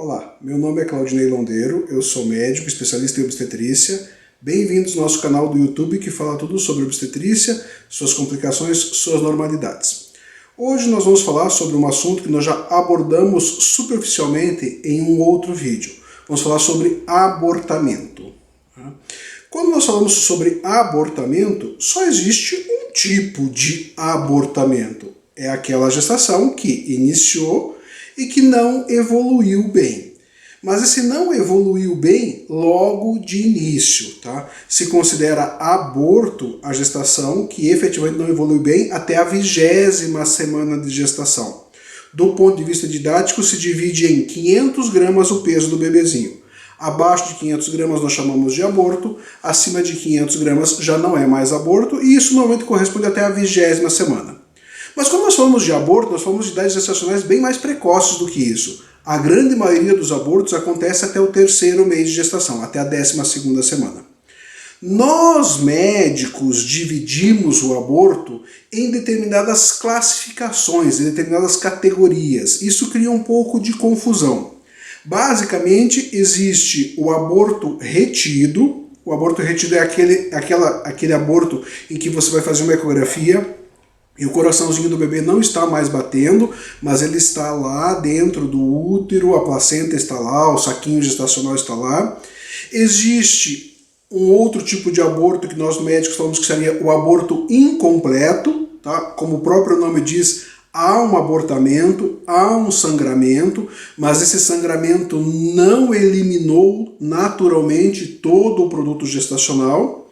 Olá, meu nome é Claudinei Londeiro, eu sou médico, especialista em obstetrícia. Bem-vindos ao nosso canal do YouTube que fala tudo sobre obstetrícia, suas complicações, suas normalidades. Hoje nós vamos falar sobre um assunto que nós já abordamos superficialmente em um outro vídeo. Vamos falar sobre abortamento. Quando nós falamos sobre abortamento, só existe um tipo de abortamento. É aquela gestação que iniciou e que não evoluiu bem. Mas esse não evoluiu bem logo de início, tá? Se considera aborto a gestação que efetivamente não evoluiu bem até a 20ª semana de gestação. Do ponto de vista didático, se divide em 500 gramas o peso do bebezinho. Abaixo de 500 gramas nós chamamos de aborto, acima de 500 gramas já não é mais aborto, e isso normalmente corresponde até a 20ª semana. Mas quando nós falamos de aborto, nós falamos de idades gestacionais bem mais precoces do que isso. A grande maioria dos abortos acontece até o 3º mês de gestação, até a 12ª semana. Nós, médicos, dividimos o aborto em determinadas classificações, em determinadas categorias. Isso cria um pouco de confusão. Basicamente, existe o aborto retido. O aborto retido é aquele aborto em que você vai fazer uma ecografia e o coraçãozinho do bebê não está mais batendo, mas ele está lá dentro do útero, a placenta está lá, o saquinho gestacional está lá. Existe um outro tipo de aborto que nós médicos falamos que seria o aborto incompleto, tá? Como o próprio nome diz, há um abortamento, há um sangramento, mas esse sangramento não eliminou naturalmente todo o produto gestacional.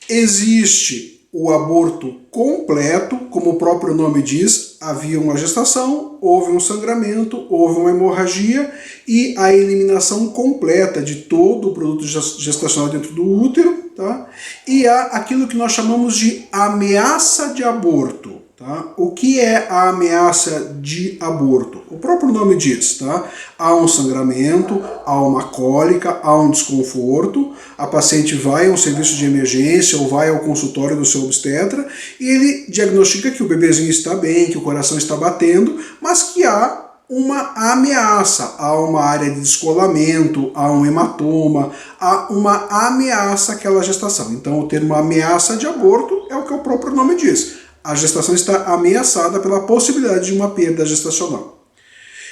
Existe o aborto completo, como o próprio nome diz, havia uma gestação, houve um sangramento, houve uma hemorragia e a eliminação completa de todo o produto gestacional dentro do útero, tá? E há aquilo que nós chamamos de ameaça de aborto. Tá? O que é a ameaça de aborto? O próprio nome diz, tá? Há um sangramento, há uma cólica, há um desconforto, a paciente vai a um serviço de emergência ou vai ao consultório do seu obstetra e ele diagnostica que o bebezinho está bem, que o coração está batendo, mas que há uma ameaça, há uma área de descolamento, há um hematoma, há uma ameaça àquela gestação. Então o termo ameaça de aborto é o que o próprio nome diz. A gestação está ameaçada pela possibilidade de uma perda gestacional.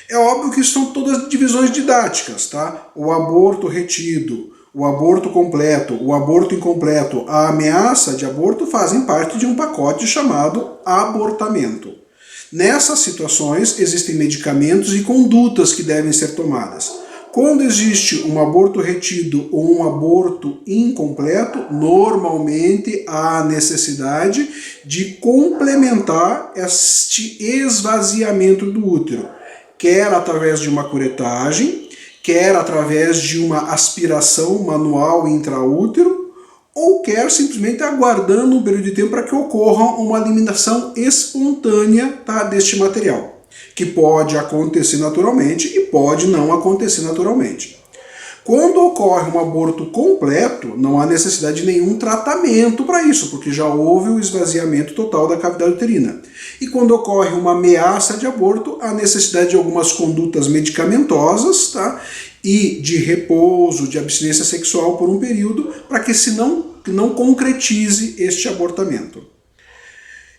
É óbvio que isso são todas divisões didáticas, tá? O aborto retido, o aborto completo, o aborto incompleto, a ameaça de aborto fazem parte de um pacote chamado abortamento. Nessas situações existem medicamentos e condutas que devem ser tomadas. Quando existe um aborto retido ou um aborto incompleto, normalmente há necessidade de complementar este esvaziamento do útero, quer através de uma curetagem, quer através de uma aspiração manual intraútero, ou quer simplesmente aguardando um período de tempo para que ocorra uma eliminação espontânea, tá, deste material, que pode acontecer naturalmente e pode não acontecer naturalmente. Quando ocorre um aborto completo, não há necessidade de nenhum tratamento para isso, porque já houve o esvaziamento total da cavidade uterina. E quando ocorre uma ameaça de aborto, há necessidade de algumas condutas medicamentosas, tá? E de repouso, de abstinência sexual por um período, para que não concretize este abortamento.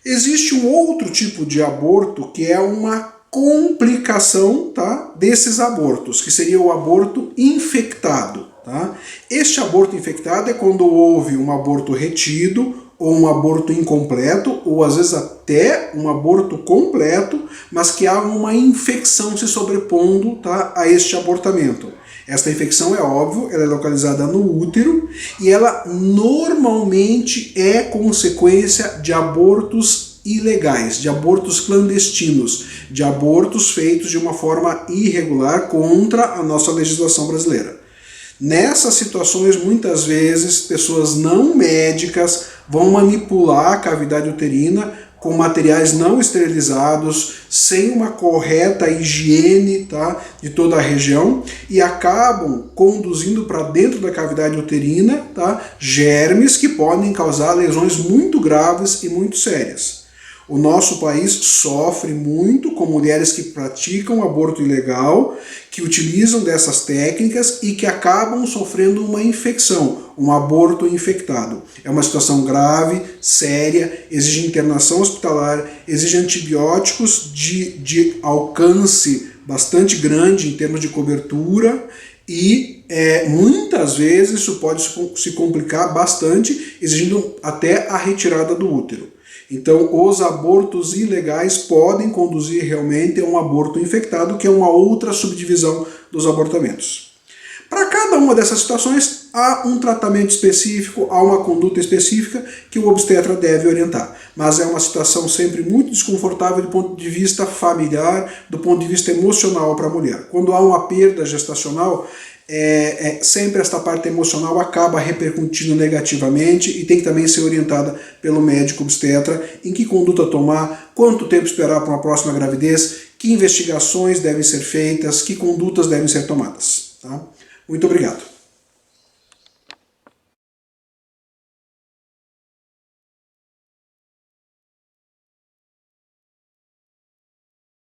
Existe um outro tipo de aborto que é uma complicação, tá, desses abortos, que seria o aborto infectado. Tá? Este aborto infectado é quando houve um aborto retido, ou um aborto incompleto, ou às vezes até um aborto completo, mas que há uma infecção se sobrepondo, tá, a este abortamento. Esta infecção, é óbvio, ela é localizada no útero e ela normalmente é consequência de abortos ilegais, de abortos clandestinos, de abortos feitos de uma forma irregular contra a nossa legislação brasileira. Nessas situações, muitas vezes, pessoas não médicas vão manipular a cavidade uterina com materiais não esterilizados, sem uma correta higiene, tá, de toda a região, e acabam conduzindo para dentro da cavidade uterina, tá, germes que podem causar lesões muito graves e muito sérias. O nosso país sofre muito com mulheres que praticam aborto ilegal, que utilizam dessas técnicas e que acabam sofrendo uma infecção, um aborto infectado. É uma situação grave, séria, exige internação hospitalar, exige antibióticos de alcance bastante grande em termos de cobertura e muitas vezes isso pode se complicar bastante, exigindo até a retirada do útero. Então, os abortos ilegais podem conduzir realmente a um aborto infectado, que é uma outra subdivisão dos abortamentos. Para cada uma dessas situações, há um tratamento específico, há uma conduta específica que o obstetra deve orientar. Mas é uma situação sempre muito desconfortável do ponto de vista familiar, do ponto de vista emocional para a mulher. Quando há uma perda gestacional, sempre esta parte emocional acaba repercutindo negativamente e tem que também ser orientada pelo médico obstetra em que conduta tomar, quanto tempo esperar para uma próxima gravidez, que investigações devem ser feitas, que condutas devem ser tomadas. Tá? Muito obrigado.